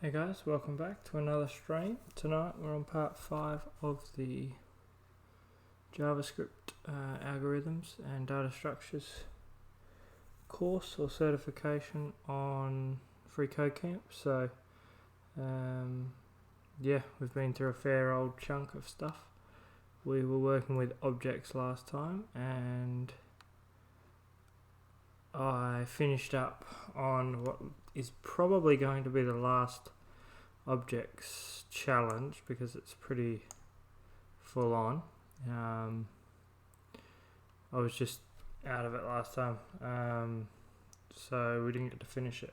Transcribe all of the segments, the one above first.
Hey guys, welcome back to another stream. Tonight we're on part 5 of the JavaScript algorithms and data structures course or certification on Free Code Camp. So yeah, we've been through a fair old chunk of stuff. We were working with objects last time and I finished up on what is probably going to be the last objects challenge because it's pretty full on. I was just out of it last time, so we didn't get to finish it,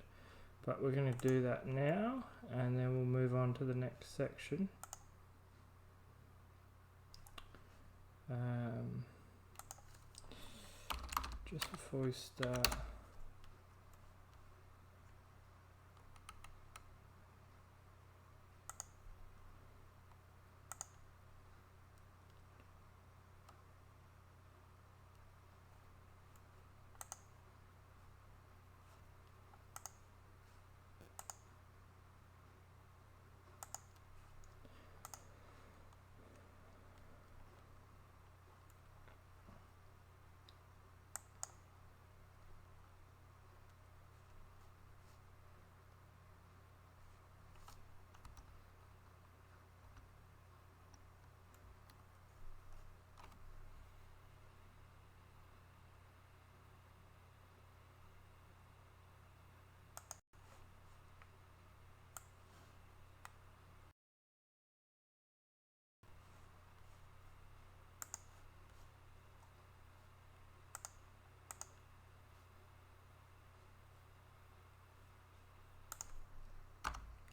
but we're going to do that now and then we'll move on to the next section. Just before we start,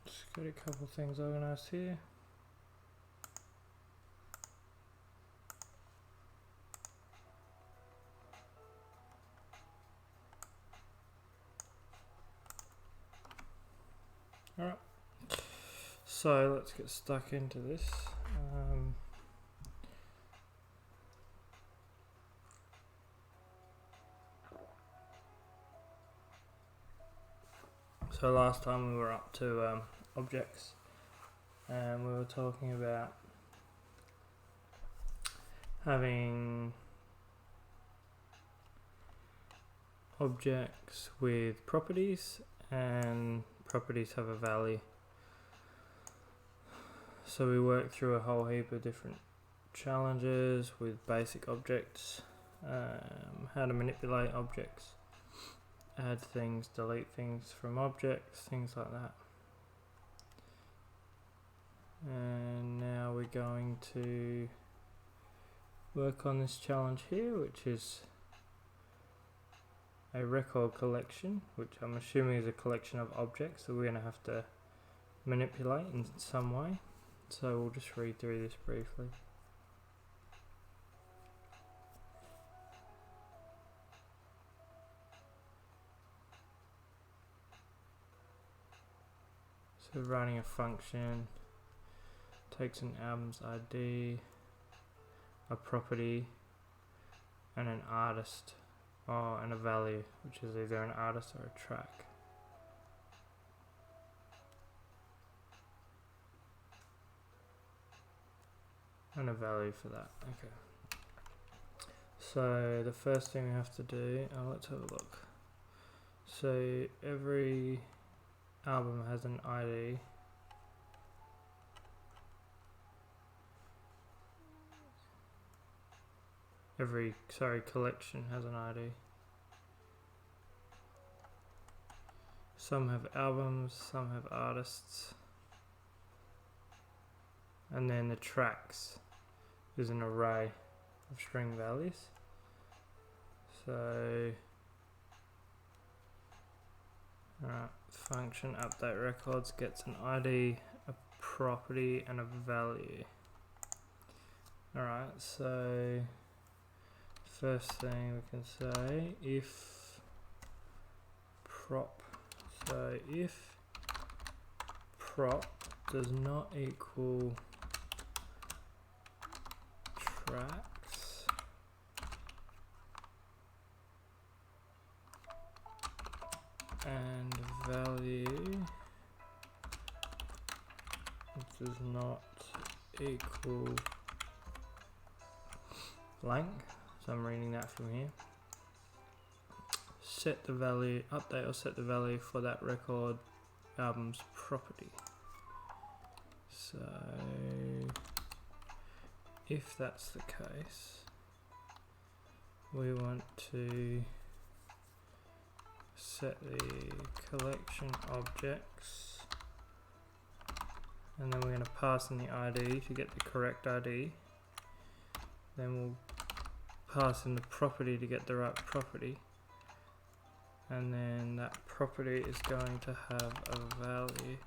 just got a couple things organized here. Alright, so let's get stuck into this. So last time we were up to objects and we were talking about having objects with properties and properties have a value. So we worked through a whole heap of different challenges with basic objects, how to manipulate objects, add things, delete things from objects, things like that. And now we're going to work on this challenge here, which is a record collection, which I'm assuming is a collection of objects that we're going to have to manipulate in some way. So we'll just read through this briefly. So running a function takes an album's ID, a property, and an artist, and a value, which is either an artist or a track. And a value for that. Okay. So the first thing we have to do, let's have a look. So every album has an ID. Every collection has an ID. Some have albums, some have artists. And then the tracks is an array of string values. So function update records gets an ID, a property, and a value. Alright, so first thing we can say, if prop, so if prop does not equal tracks, and value does not equal blank. So I'm reading that from here. Set the value, update or set the value for that record album's property. So if that's the case, we want to set the collection objects, and then we're going to pass in the ID to get the correct ID. Then we'll pass in the property to get the right property, and then that property is going to have a value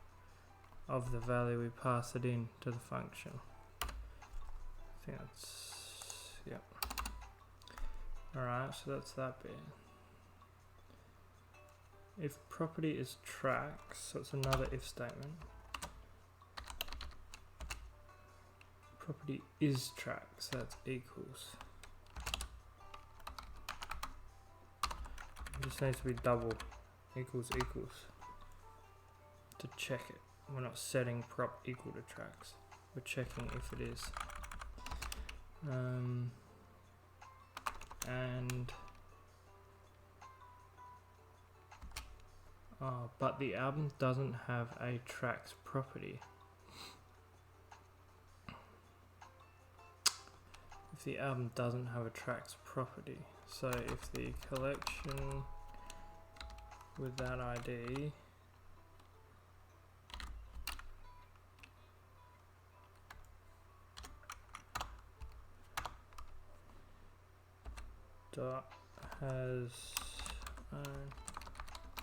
of the value we pass it in to the function. I think that's, yep. Alright, so that's that bit. If property is tracks, so it's another if statement. Property is tracks, so that's equals. It just needs to be double, equals to check it. We're not setting prop equal to tracks, we're checking if it is. But the album doesn't have a tracks property. If the album doesn't have a tracks property, so if the collection with that ID dot has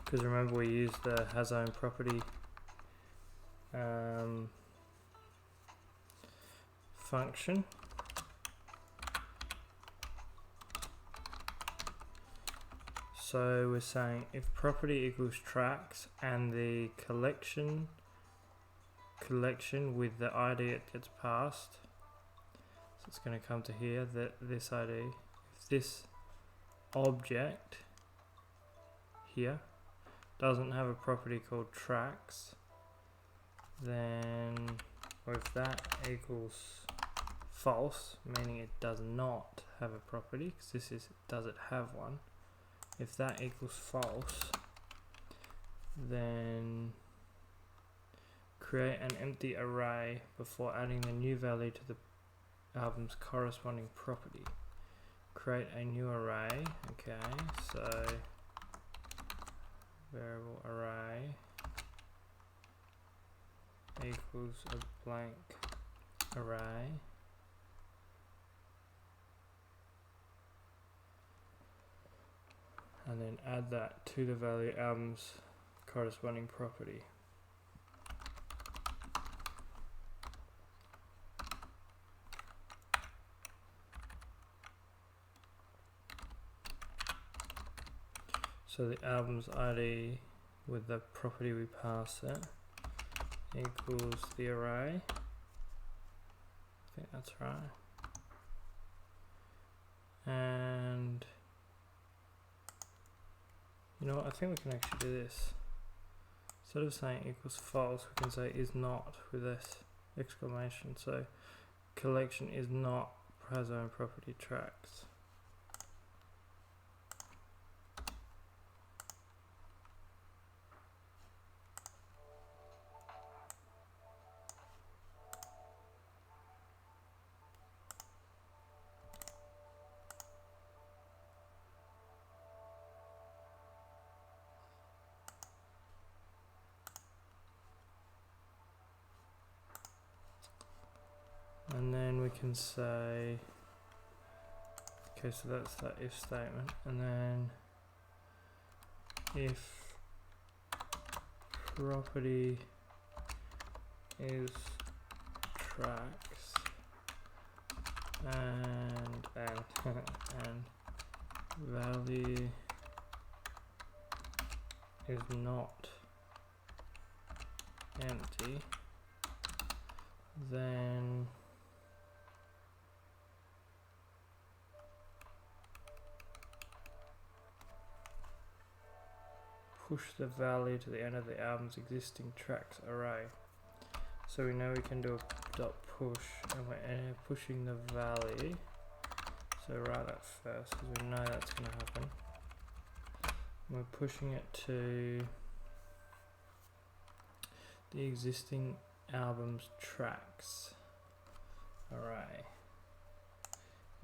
because remember we used the has own property function. So we're saying if property equals tracks and the collection with the ID it gets passed, so it's going to come to here, that this ID, if this object here doesn't have a property called tracks, then, or if that equals false, meaning it does not have a property, because this is does it have one. If that equals false, then create an empty array before adding the new value to the album's corresponding property. Create a new array, okay, so variable array equals a blank array. And then add that to the value album's corresponding property. So the album's ID with the property we pass it equals the array. I think that's right. And you know what, I think we can actually do this. Instead of saying equals false, we can say is not with this exclamation. So collection is not has own property tracks. And then we can say, okay, so that's that if statement, and then if property is tracks and value is not empty, then push the value to the end of the album's existing tracks array. So we know we can do a dot push, and we're pushing the value. So write that first because we know that's going to happen. We're pushing it to the existing album's tracks array.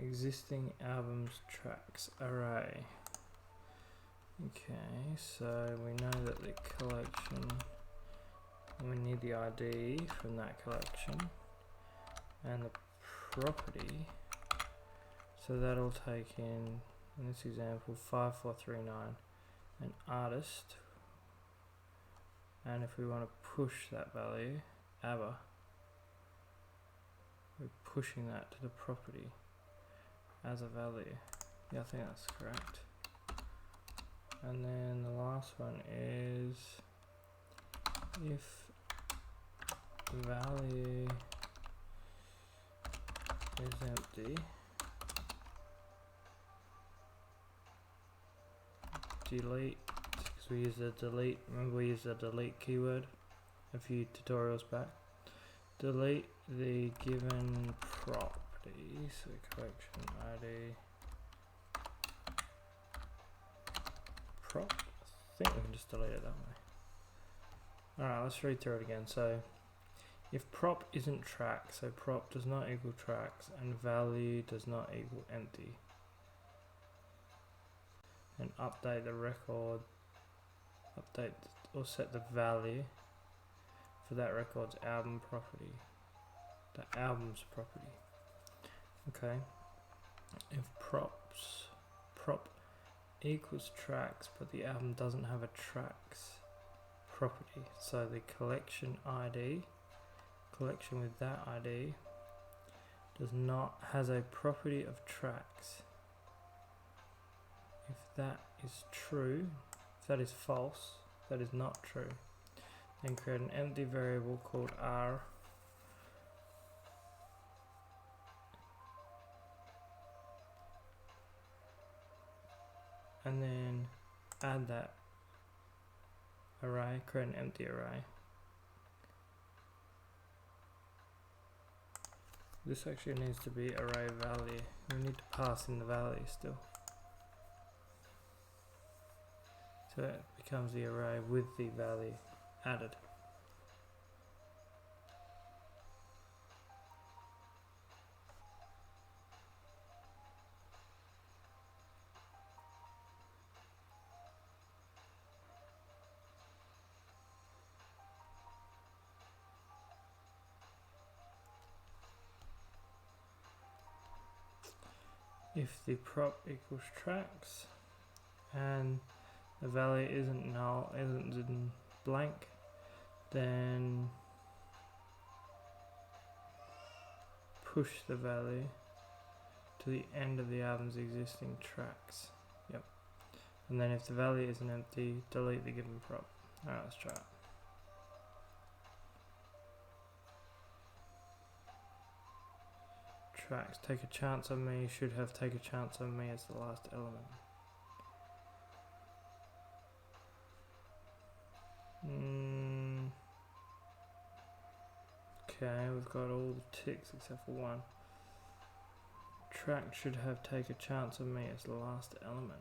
Existing albums tracks array. Okay, so we know that the collection, we need the ID from that collection and the property. So that'll take in this example 5439, an artist, and if we want to push that value, ABBA, we're pushing that to the property as a value. Yeah, I think that's correct. And then the last one is if value is empty, delete, because we use the delete, remember we used the delete keyword a few tutorials back. Delete the given property, so collection ID prop. I think we can just delete it that way. Alright, let's read through it again. So if prop isn't track, so prop does not equal tracks and value does not equal empty, and update the record, update or set the value for that record's album property, the album's property. Okay, if prop equals tracks but the album doesn't have a tracks property, so the collection ID, collection with that ID has a property of tracks. If that is true, if that is false, that is not true, then create an empty variable called R and then add that array, create an empty array. This actually needs to be array value. We need to pass in the value still. So it becomes the array with the value added. If the prop equals tracks and the value isn't null, isn't blank, then push the value to the end of the album's existing tracks. Yep. And then if the value isn't empty, delete the given prop. Alright, let's try it. Tracks, take a chance on me, should have take a chance on me as the last element. Okay, we've got all the ticks except for one. Track should have take a chance on me as the last element.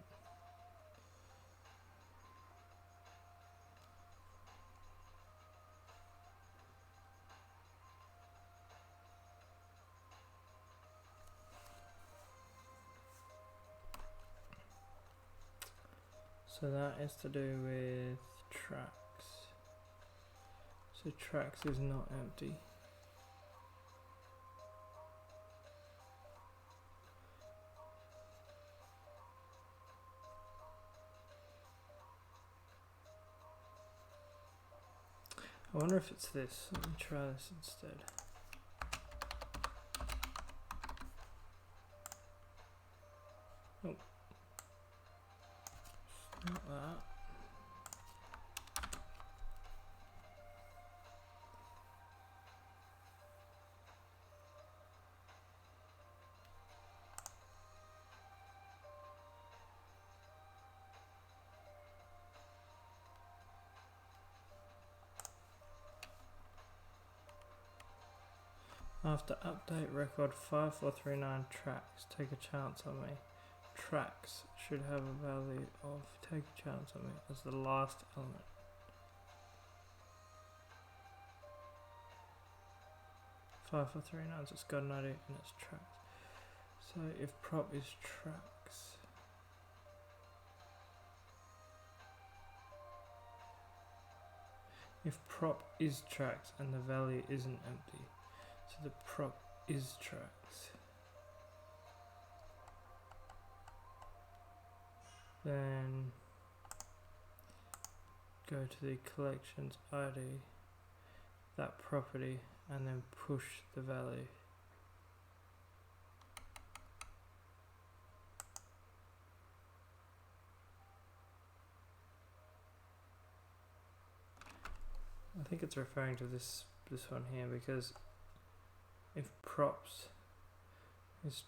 So that is to do with tracks. So tracks is not empty. I wonder if it's this. Let me try this instead. Oh. It's not that. After update record 5439 tracks, take a chance on me. Tracks should have a value of take a chance on me as the last element. Five four three nine, so it's got an ID and it's tracks. So if prop is tracks, if prop is tracks and the value isn't empty, so the prop is tracks, then go to the collections ID, that property, and then push the value. I think it's referring to this one here, because if props is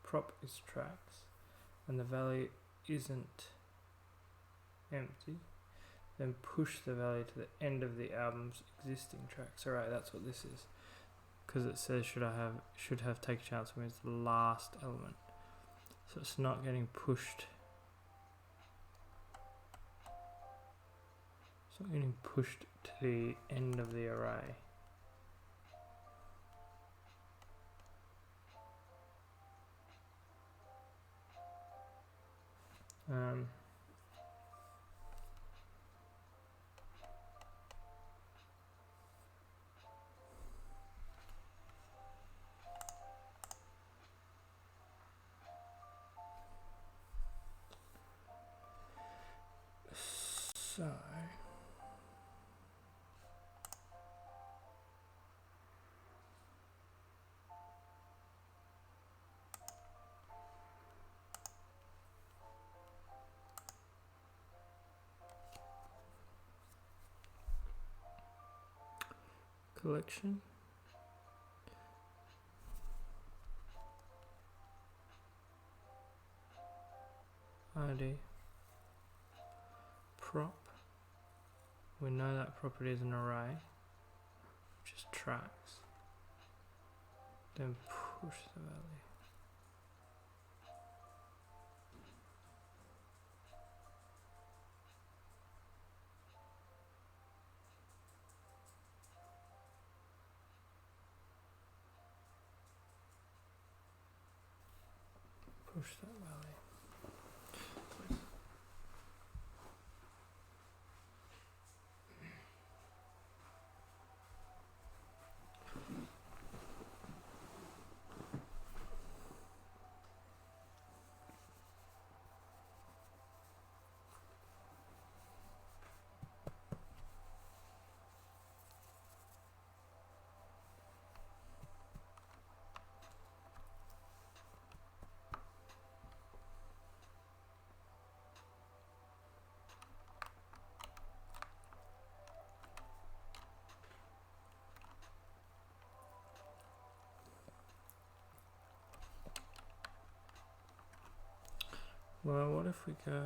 prop is tracks, and the value isn't empty, then push the value to the end of the album's existing tracks. Alright, that's what this is. Because it says should have take a chance on me as the last element. So it's not getting pushed. It's not getting pushed to the end of the array. So collection ID prop, we know that property is an array, which is tracks, then push the value. Push that value. Well, what if we go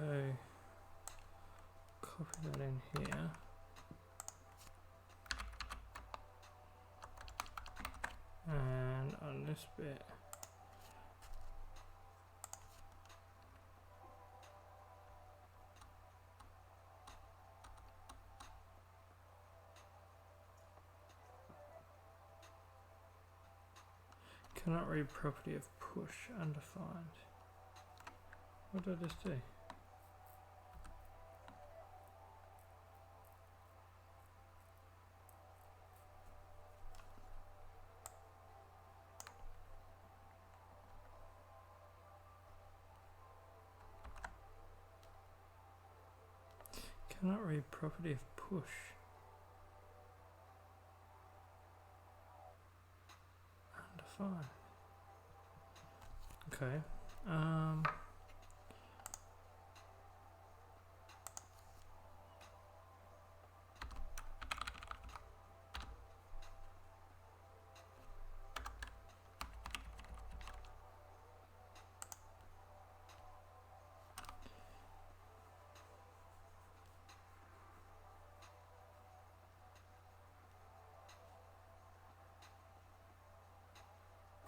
copy that in here, and on this bit cannot read property of push undefined. What did I just do? Cannot read property of push. Undefined. Okay.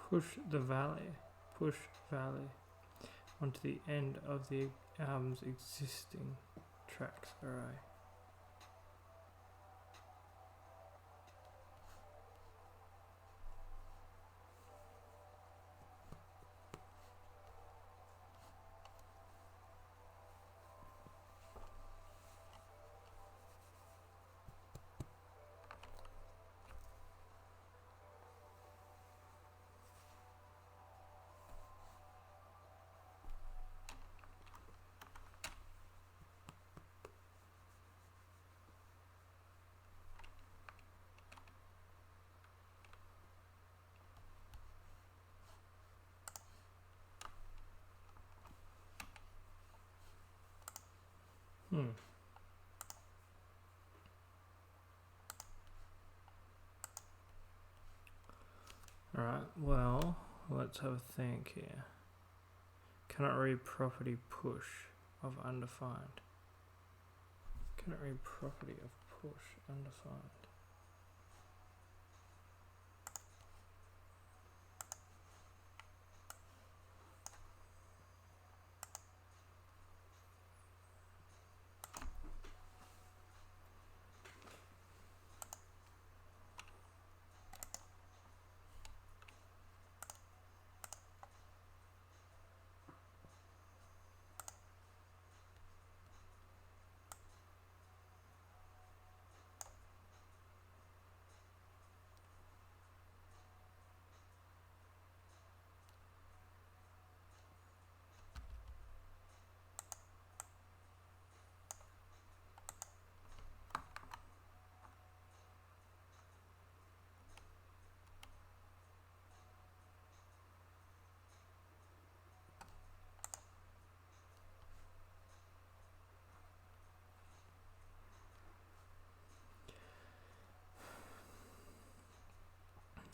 push value onto the end of the album's existing tracks array. Alright, well, let's have a think here. Cannot read property push of undefined. Cannot read property of push undefined.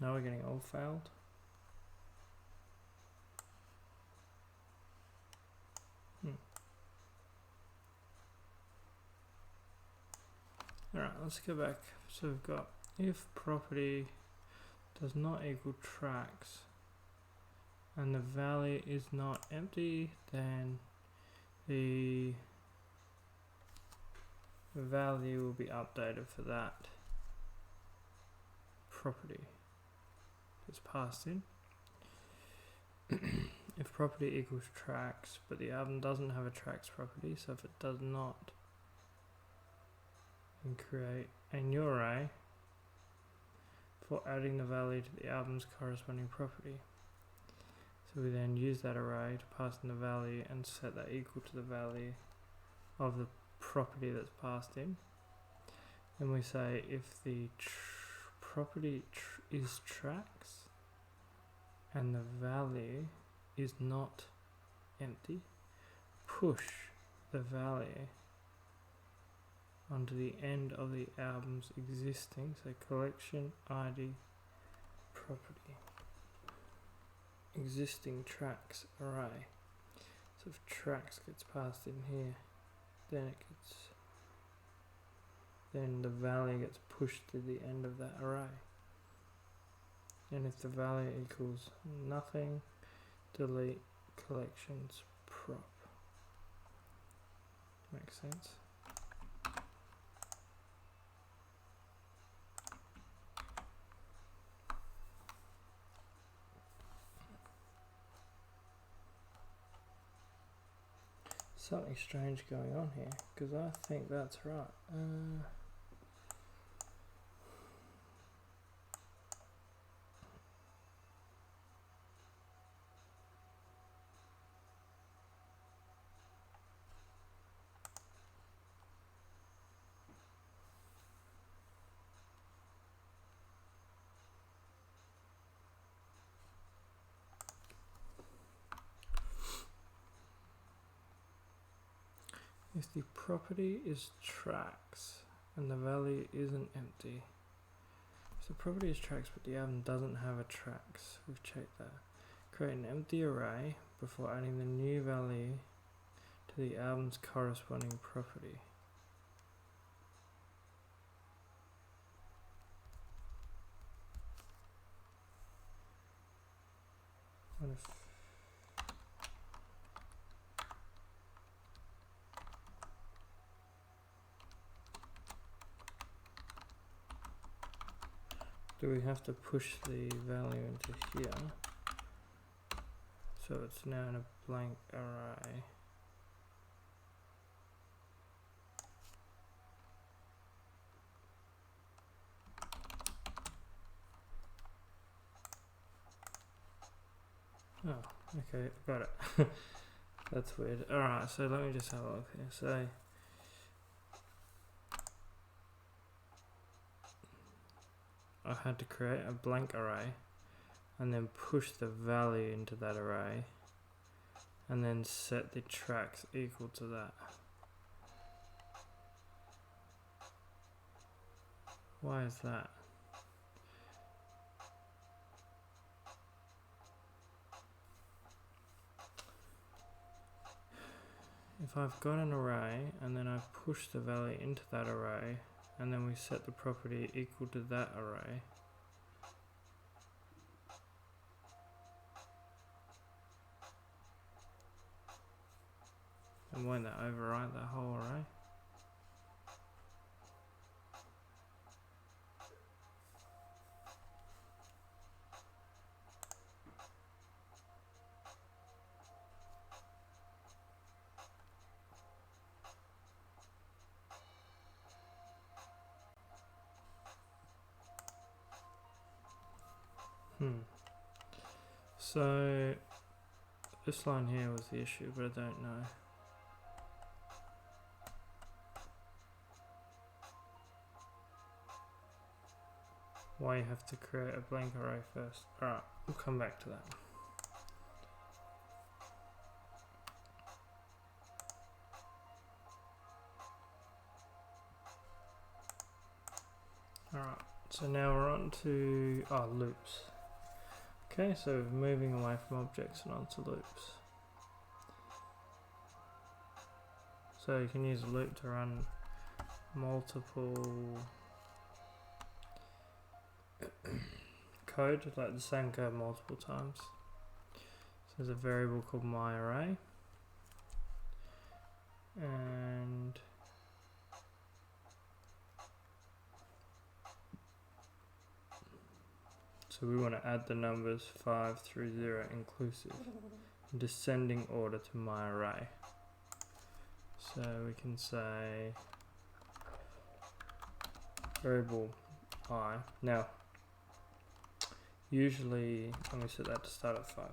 Now we're getting all failed. Alright, let's go back. So we've got if property does not equal tracks and the value is not empty, then the value will be updated for that property that's passed in. If property equals tracks, but the album doesn't have a tracks property, so if it does not, then create a new array for adding the value to the album's corresponding property. So we then use that array to pass in the value and set that equal to the value of the property that's passed in. Then we say if the property is tracks and the value is not empty, push the value onto the end of the album's existing, so collection ID property, existing tracks array. So if tracks gets passed in here, then the value gets pushed to the end of that array. And if the value equals nothing, delete collections prop. Makes sense? Something strange going on here, because I think that's right. If the property is tracks and the value isn't empty. If the property is tracks but the album doesn't have a tracks, we've checked that. Create an empty array before adding the new value to the album's corresponding property. What if do we have to push the value into here so it's now in a blank array? Oh, okay, got it. That's weird. Alright, so let me just have a look here. So I had to create a blank array and then push the value into that array and then set the tracks equal to that. Why is that? If I've got an array and then I push the value into that array and then we set the property equal to that array, and won't that overwrite that whole array? So this line here was the issue, but I don't know. Why you have to create a blank array first. Alright, we'll come back to that. Alright, so now we're on to loops. Okay, so moving away from objects and onto loops. So you can use a loop to run multiple code, like the same code multiple times. So there's a variable called myArray, and so we want to add the numbers 5 through 0 inclusive in descending order to myArray. So we can say variable I. Now, usually when we set that to start at 5,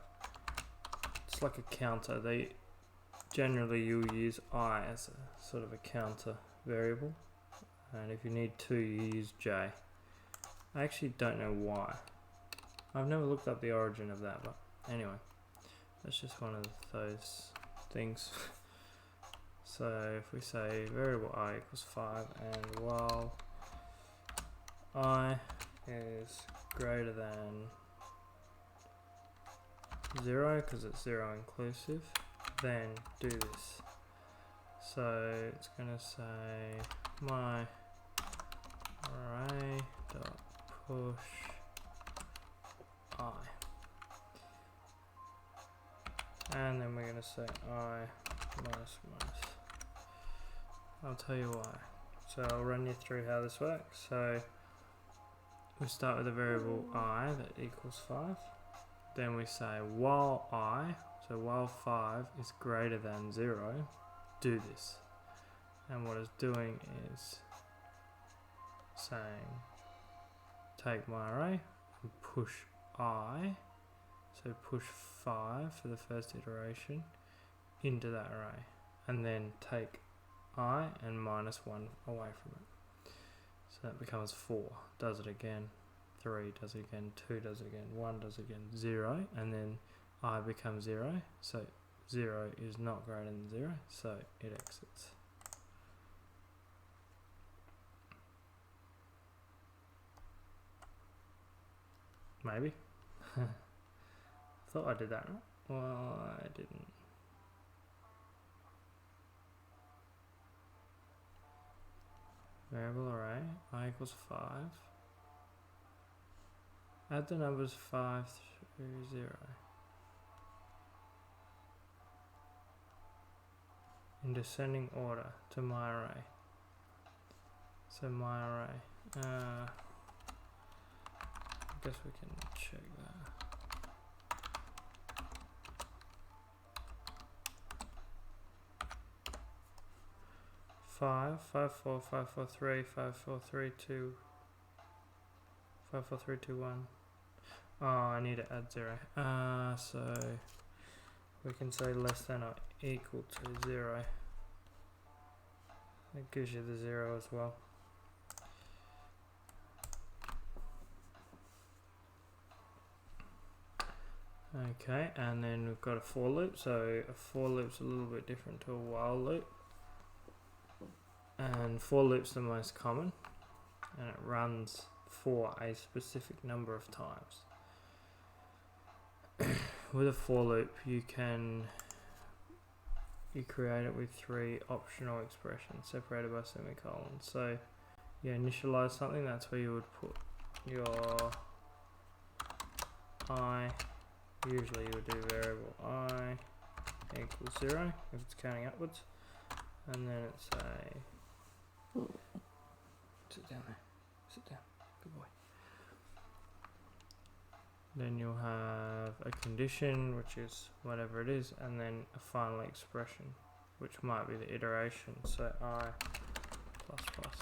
it's like a counter. Generally you'll use I as a sort of a counter variable, and if you need 2 you use J. I actually don't know why. I've never looked up the origin of that, but anyway, that's just one of those things. So if we say variable I equals 5, and while I is greater than 0, because it's 0 inclusive, then do this. So it's going to say my array dot push I, and then we're going to say I minus minus. I'll tell you why. So I'll run you through how this works. So we start with a variable I that equals 5. Then we say while I, so while 5 is greater than 0, do this. And what it's doing is saying take my array and push I, so push 5 for the first iteration into that array, and then take I and minus 1 away from it. So that becomes 4, does it again, 3 does it again, 2 does it again, 1 does it again, 0, and then I becomes 0, so 0 is not greater than 0, so it exits. Maybe. Thought I did that right. Well, I didn't. Variable array, I equals 5. Add the numbers 5 through 0. in descending order to my array. So my array. I guess we can check that. 5, 5, 4, 5, 4, 3, 5, 4, 3, 2, 5, 4, 3, 2, 1. Oh, I need to add 0. So we can say less than or equal to 0. It gives you the 0 as well. Okay, and then we've got a for loop. So a for loop's a little bit different to a while loop. And for loop's the most common, and it runs for a specific number of times. With a for loop, you create it with 3 optional expressions separated by semicolons. So you initialize something, that's where you would put your I. Usually you would do variable I equals 0 if it's counting upwards, and then it's a sit down there, sit down, good boy. Then you'll have a condition, which is whatever it is, and then a final expression, which might be the iteration. So I plus plus.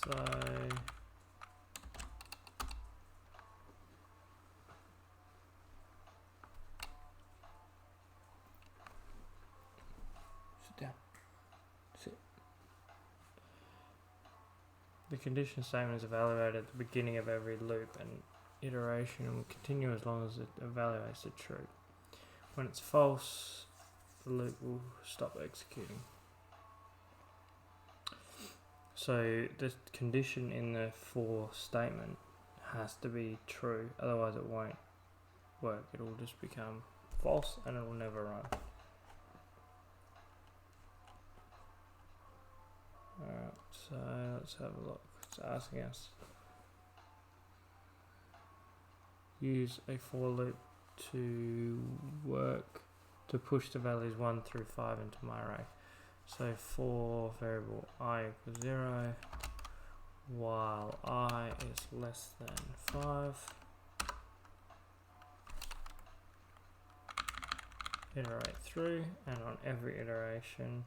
So sit down. Sit. The condition statement is evaluated at the beginning of every loop, and iteration will continue as long as it evaluates the true. When it's false, the loop will stop executing. So the condition in the for statement has to be true, otherwise it won't work. It will just become false and it will never run. Alright, so let's have a look. It's asking us use a for loop to work to push the values 1 through 5 into my array. So for variable I equals 0 while I is less than 5, iterate through, and on every iteration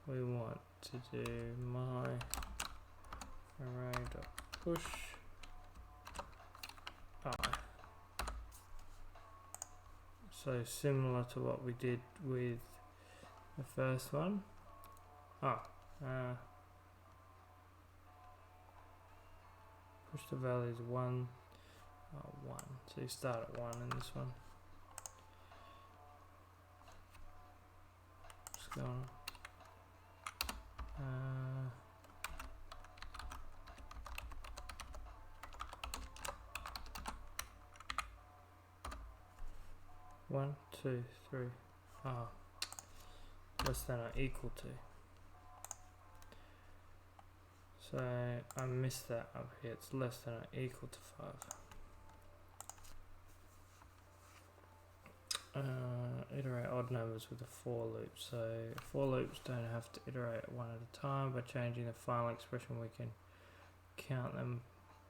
we want to do my array.push I. So similar to what we did with the first one. Push the values 1. So you start at 1 in this one. Just go on. 1, 2, 3. Less than or equal to. So I missed that up here. It's less than or equal to 5. Iterate odd numbers with a for loop. So for loops don't have to iterate one at a time. By changing the final expression, we can count them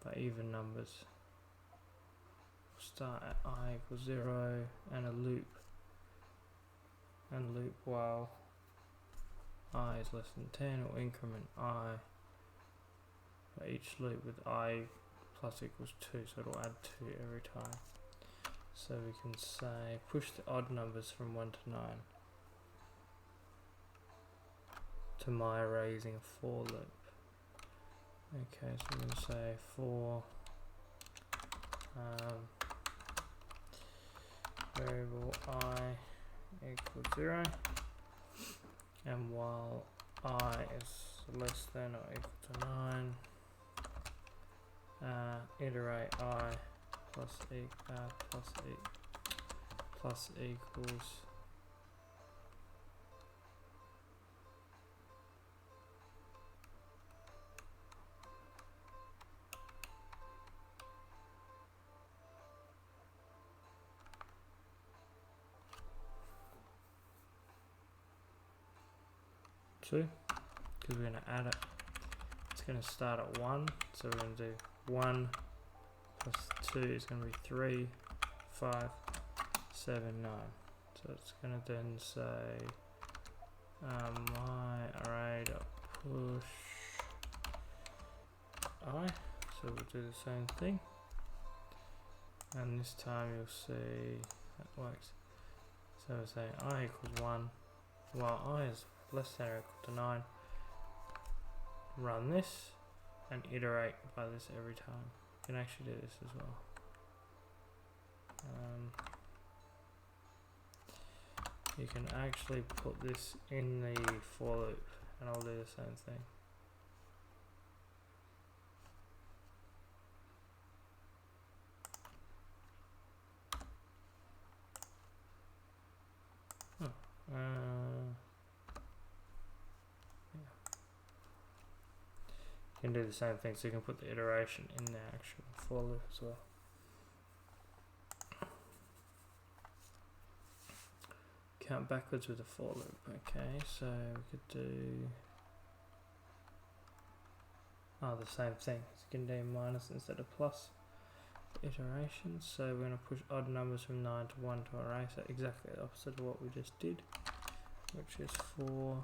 by even numbers. We'll start at I equals 0 and a loop. And loop while I is less than 10, or increment I for each loop with I plus equals 2, so it'll add 2 every time. So we can say push the odd numbers from 1 to 9 to my array using a for loop. Okay, so we're going to say for variable I equals 0, and while I is less than or equal to 9, iterate I plus equals 2 because we're going to add it. It's going to start at 1, so we're going to do 1 plus 2 is going to be 3, 5, 7, 9. So it's going to then say my array dot push I. So we'll do the same thing, and this time you'll see that works. So we're saying I equals 1 while I is less than or equal to 9. Run this and iterate by this every time. You can actually do this as well. You can actually put this in the for loop and I'll do the same thing. You can do the same thing, so you can put the iteration in the actual for loop as well. Count backwards with a for loop. Okay, so we could do the same thing. So you can do minus instead of plus iterations. So we're going to push odd numbers from 9 to 1 to array. So exactly the opposite of what we just did, which is for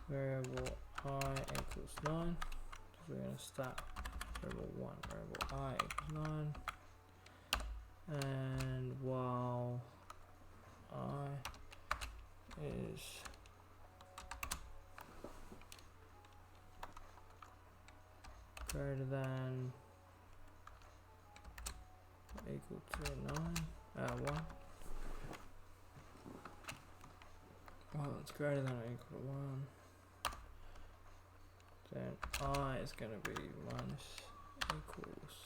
variable I equals 9. So we're going to start variable 1, variable I equals 9, and while I is greater than or equal to 1. Well, it's greater than or equal to 1. Then I is going to be minus equals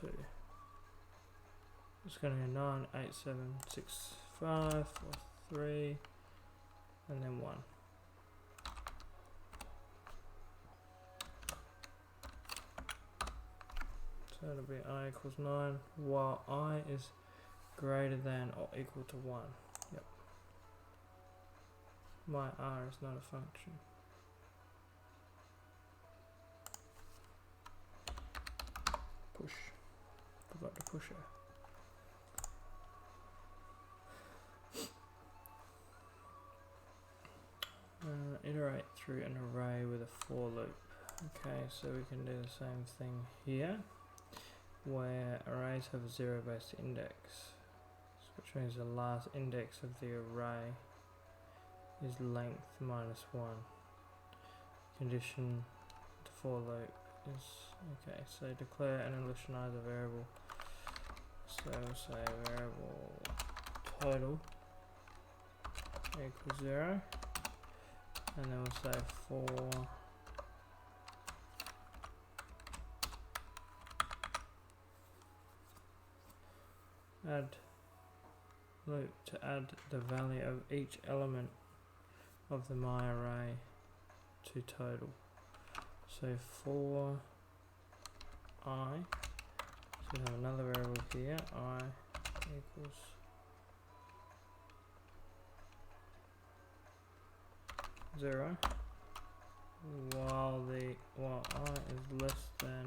2. It's going to be 9, 8, 7, 6, 5, 4, 3, and then 1. So it'll be I equals 9 while I is greater than or equal to 1. Yep. My R is not a function. Push. Forgot to push her. Iterate through an array with a for loop. Okay, so we can do the same thing here, where arrays have a 0-based index, which means the last index of the array is length minus 1. Condition to for loop is okay. So declare and initialize a variable. So we'll say variable total equals 0. And then we'll say for add loop to add the value of each element of the my array to total. So for I, so we have another variable here, I equals zero, while I is less than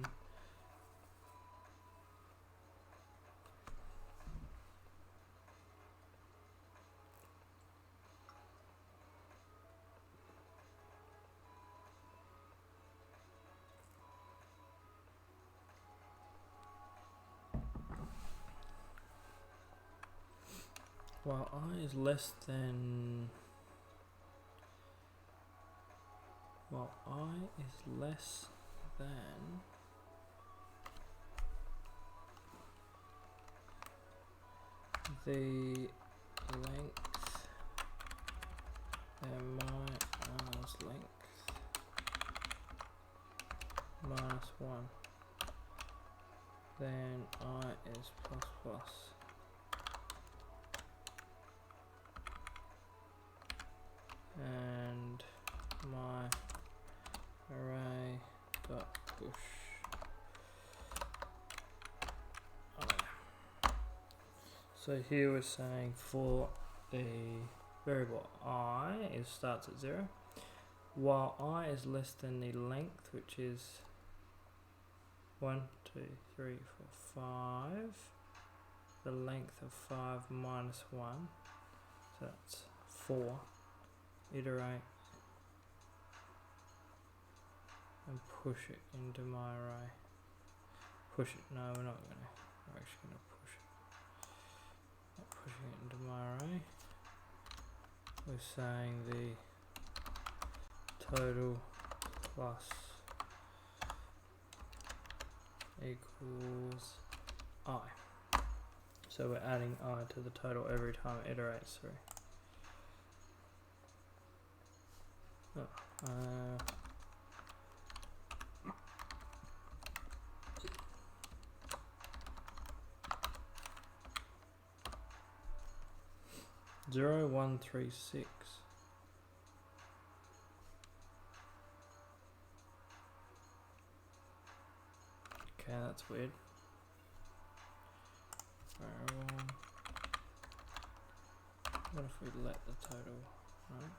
the length, and my r's length minus 1, then I is plus plus. And my array dot push So here we're saying for the variable I starts at 0, while I is less than the length, which is 1, 2, 3, 4, 5. The length of 5 minus 1, so that's 4. Iterate and push it into my array. Push it, no, we're not gonna, we're actually gonna push it. Not pushing it into my array. We're saying the total plus equals I. So we're adding I to the total every time it iterates through. 0, 1, 3, 6. Okay, that's weird. What if we let the total, right?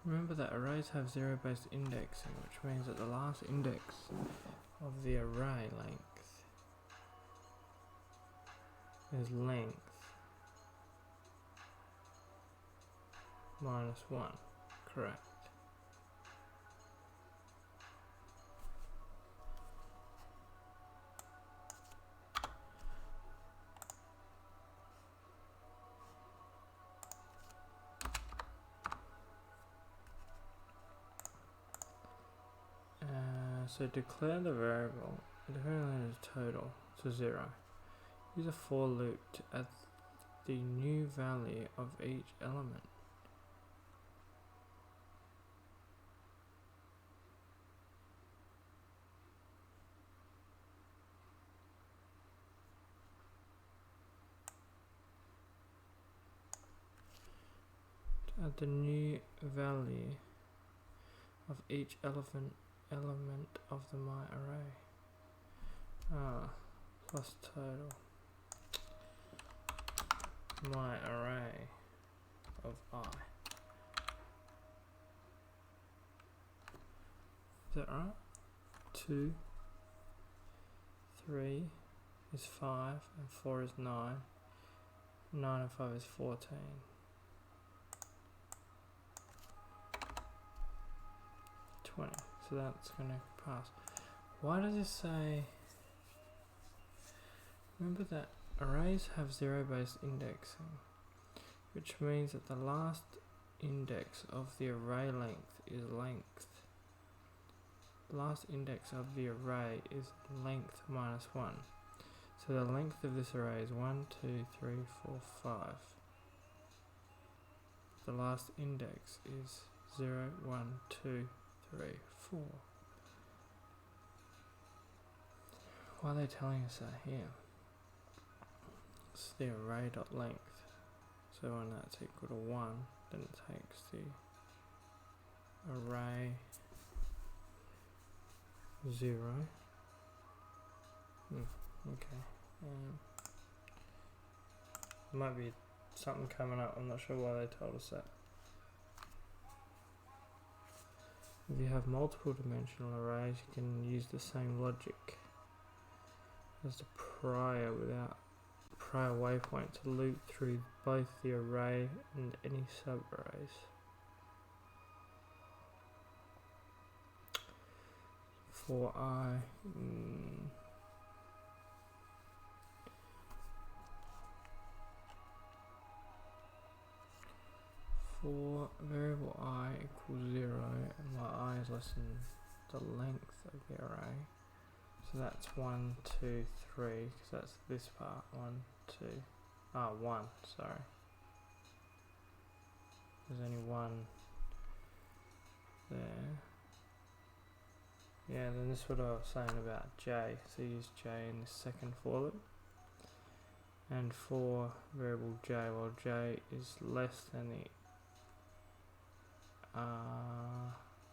Remember that arrays have zero-based indexing, which means that the last index of the array length is length minus 1, correct? So declare the variable, declare the total to 0. Use a for loop to add the new value of each element. To add the new value of each element of the my array. Plus total my array of I. Is that right? 2, 3 is 5 and 4 is 9. 9 and 5 is 14. 20. So that's going to pass. Why does it say... Remember that arrays have zero-based indexing, which means that the last index of the array length is length. The last index of the array is length minus 1. So the length of this array is 1, 2, 3, 4, 5. The last index is 0, 1, 2, 3, 4. Why are they telling us that here? It's the array.length. So when that's equal to 1, then it takes the array 0. Okay. Might be something coming up. I'm not sure why they told us that. If you have multiple dimensional arrays, you can use the same logic. as the prior without prior waypoint to loop through both the array and any subarrays. For I, for variable I equals 0 and my I is less than the length of the array, so that's 1, 2, 3, because that's this part, 1, 2, 1, sorry. There's only one there. Yeah, then this is what I was saying about J, so use J in the second for loop. And for variable J, well J is less than the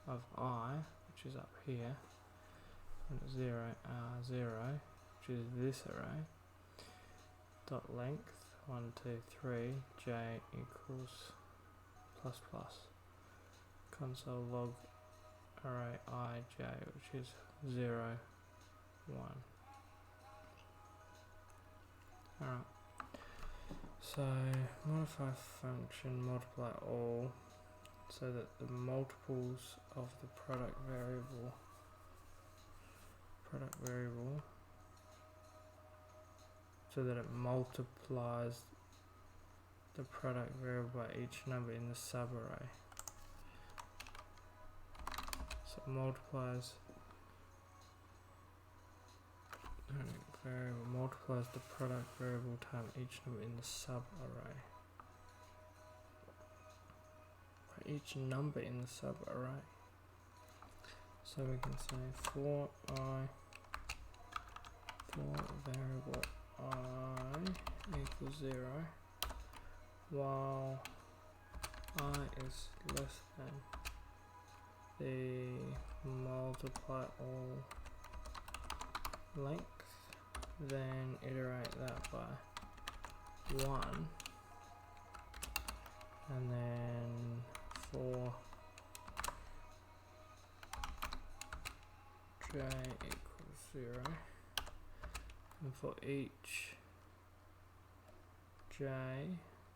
of I, which is up here, and 0, 0, which is this array, dot length, 1, 2, 3, J equals plus plus, console log array I, J, which is 0, 1. Alright, so modify function, multiply all, so that the multiples of the product variable, so that it multiplies the product variable by each number in the subarray. So it multiplies the product variable times each number in the subarray. Each number in the subarray. So we can say for variable I equals 0, while I is less than the multiply all length, then iterate that by 1, and then for J equals 0, and for each J,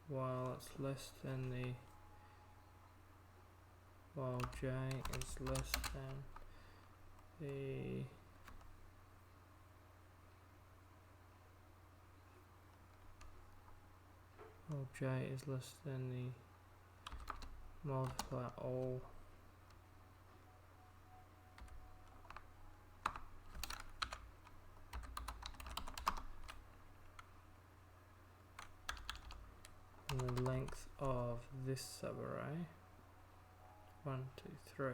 while J is less than the J is less than the multiply all and the length of this subarray, 1, 2, 3,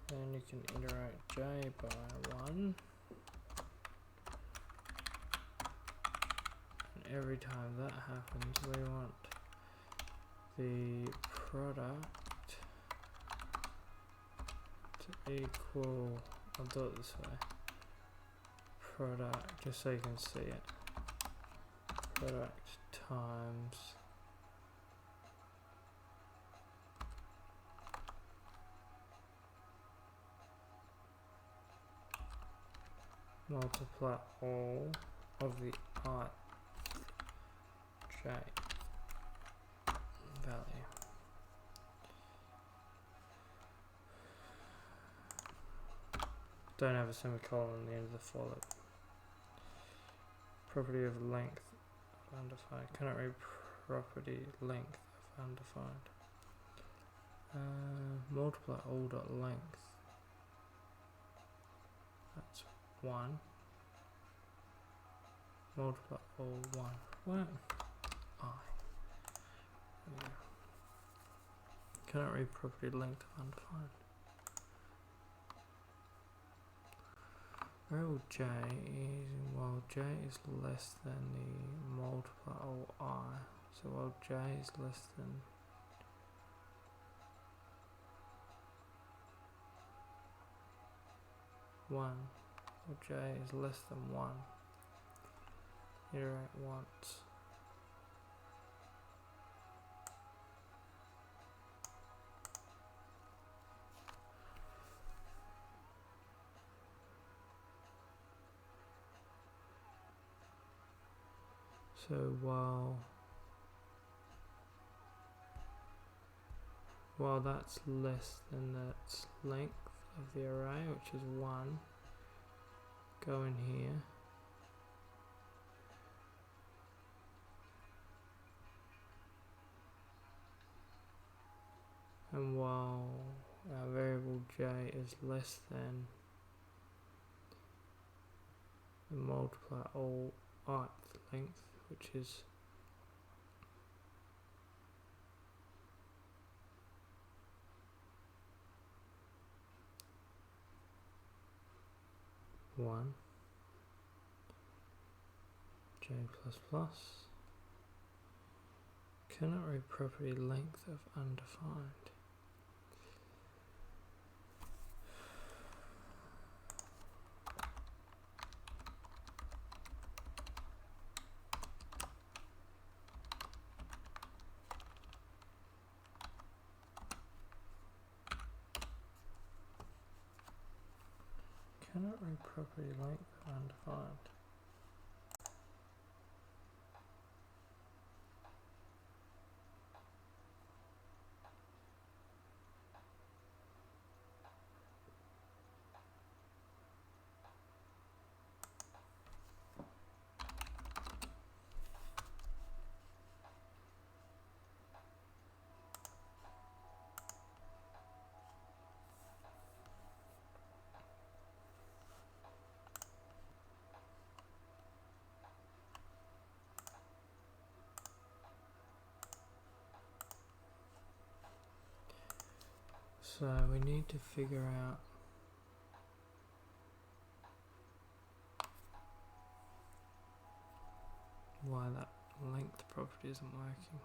then you can iterate J by 1, and every time that happens we want the product to equal, I'll do it this way, product, just so you can see it, product times multiply all of the I, J value. Don't have a semicolon at the end of the for loop. Property of length of undefined. Cannot read property length of undefined. Multiply all dot length. That's 1. Multiply all 1. What? I. Yeah. Cannot read property length of undefined. Variable J is while J is less than the multiply all I. So while J is less than one, or J is less than 1, iterate once. So while that's less than the length of the array, which is 1, go in here, and while our variable j is less than the multiply all ith length, which is 1, j plus plus, cannot read property length of undefined. Cannot read property length of undefined. So we need to figure out why that length property isn't working.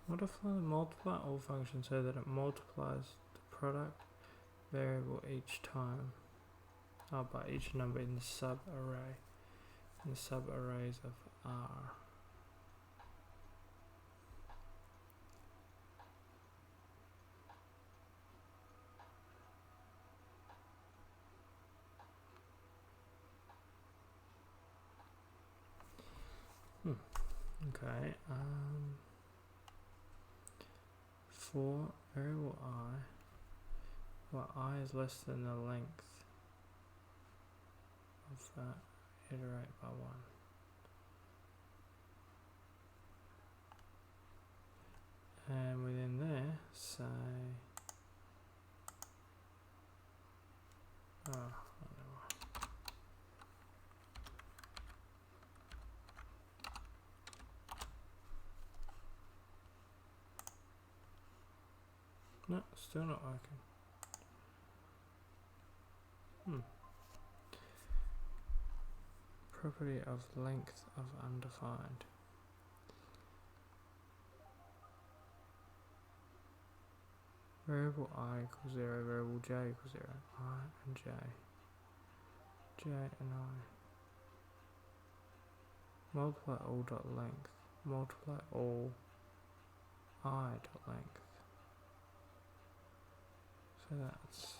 Modify the multiply all function so that it multiplies the product variable each time, by each number in the sub-array, in the sub-arrays of R. Okay, for variable I, well, I is less than the length of that, iterate by 1. And within there, say, no, still not working. Property of length of undefined. Variable I equals 0, variable j equals 0, I and j, j and I. Multiply all dot length, multiply all I dot length. So that's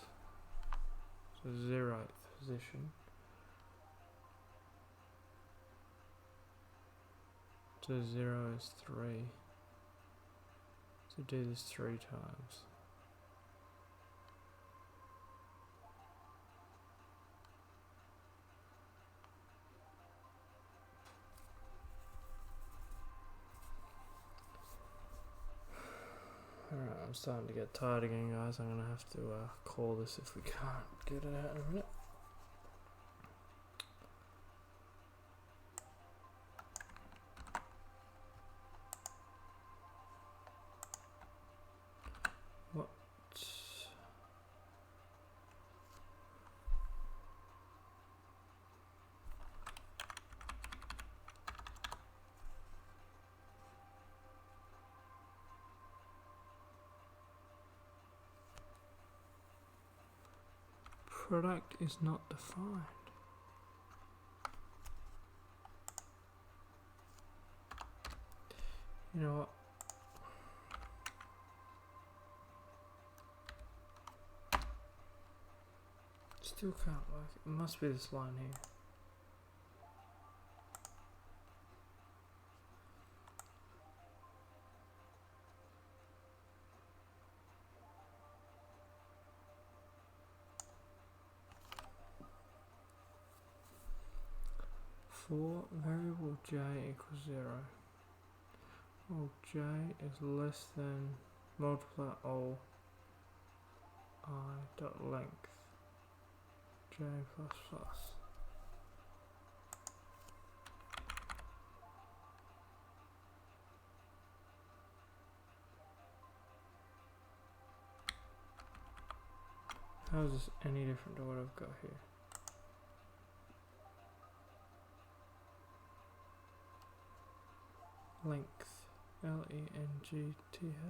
the 0th position. So 0 is 3. So do this 3 times. Alright, I'm starting to get tired again, guys. I'm going to have to call this if we can't get it out in a minute. What? Product is not defined. You know what? Still can't work. It must be this line here. For variable j equals 0, well, j is less than multiply all I dot length j plus plus. How is this any different to what I've got here? Length, Length.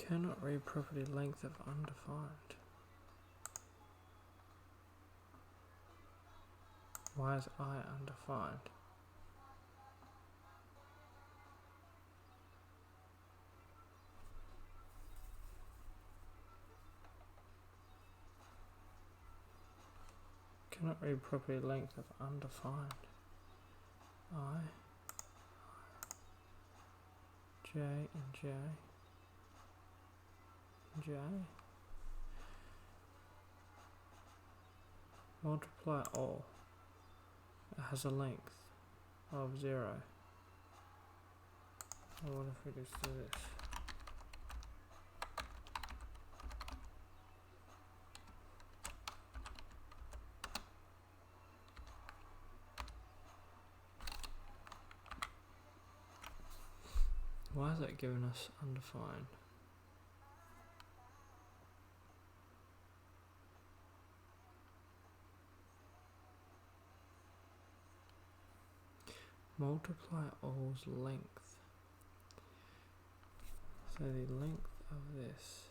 Cannot read property length of undefined. Why is I undefined? Cannot read property length of undefined. I, J and J, J. Multiply all. It has a length of 0. What if we just do this? Why is that giving us undefined? Multiply all's length. So the length of this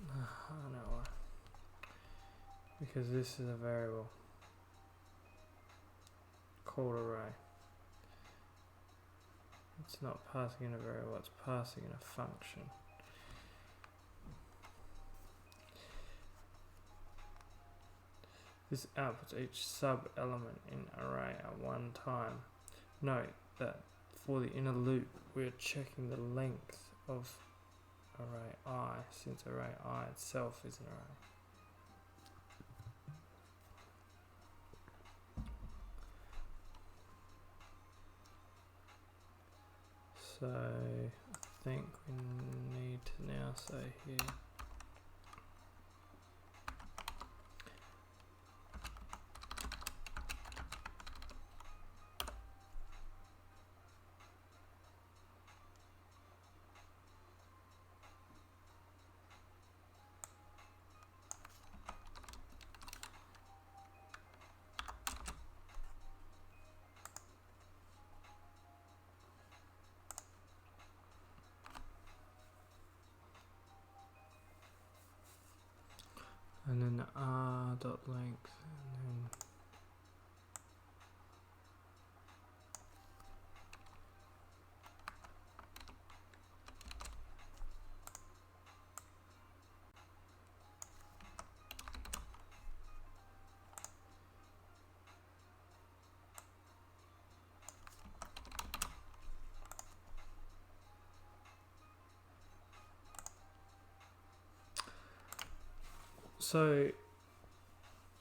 I don't know why. Because this is a variable called array. It's not passing in a variable, it's passing in a function. This outputs each sub-element in array at one time. Note that for the inner loop, we're checking the length of array I, since array I itself is an array. So I think we need to now say here and then the r dot length, and then So,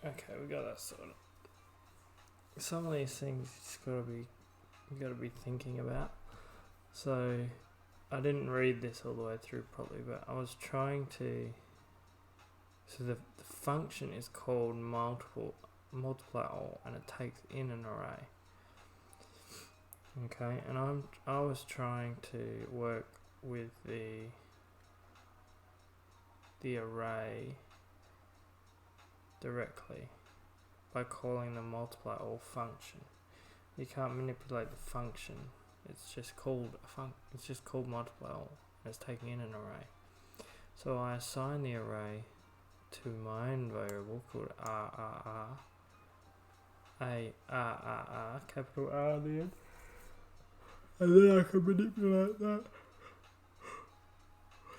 okay, we got that sorted. Some of these things you gotta be thinking about. So, I didn't read this all the way through properly, but I was trying to. So the function is called multiply all, and it takes in an array. Okay, and I was trying to work with the array directly by calling the multiply all function. You can't manipulate the function. It's just called multiply all, and it's taking in an array. So I assign the array to my own variable called capital R at the end, and then I can manipulate that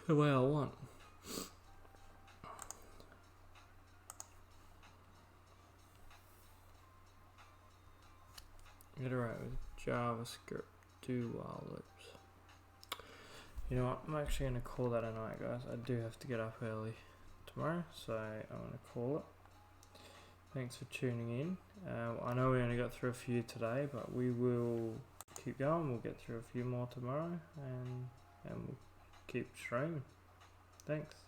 the way I want. Iterate with JavaScript do while loops. You know what? I'm actually going to call that a night, guys. I do have to get up early tomorrow, so I'm going to call it. Thanks for tuning in. I know we only got through a few today, but we will keep going. We'll get through a few more tomorrow, and we'll keep streaming. Thanks.